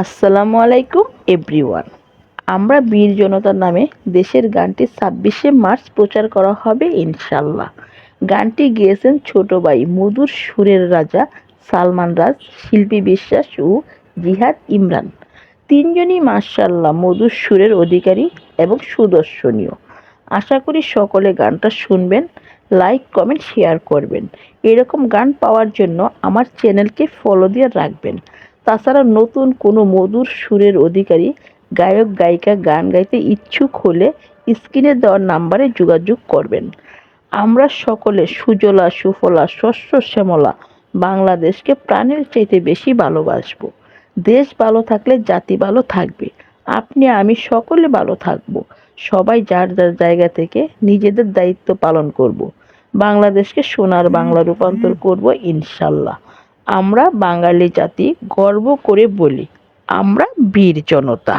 আসসালামু আলাইকুম এভরিওয়ান। আমরা বীর জনতার নামে দেশের গানটি ২৬শে মার্চ প্রচার করা হবে ইনশাল্লাহ। গানটি গেয়েছেন ছোট ভাই মধুর সুরের রাজা সালমান রাজ, শিল্পী বিশ্বাস ও জিহাদ ইমরান। তিনজনই মাশাআল্লাহ মধুর সুরের অধিকারী এবং সুদর্শনীয়। আশা করি সকলে গানটা শুনবেন, লাইক কমেন্ট শেয়ার করবেন। এরকম গান পাওয়ার জন্য আমার চ্যানেলকে ফলো দিয়ে রাখবেন। তাছাড়া নতুন কোনো মধুর সুরের অধিকারী গায়ক গায়িকা গান গাইতে ইচ্ছুক হলে স্ক্রিনে দেওয়া নাম্বারে যোগাযোগ করবেন। আমরা সকলে সুজলা সুফলা শস্য শ্যামলা বাংলাদেশকে প্রাণের চাইতে বেশি ভালোবাসবো। দেশ ভালো থাকলে জাতি ভালো থাকবে। আপনি আমি সকলে ভালো থাকবো। সবাই যার যার জায়গা থেকে নিজেদের দায়িত্ব পালন করব। বাংলাদেশকে সোনার বাংলা রূপান্তর করব ইনশাল্লাহ। আমরা বাঙালি জাতি গর্ব করে বলি, আমরা বীর জনতা।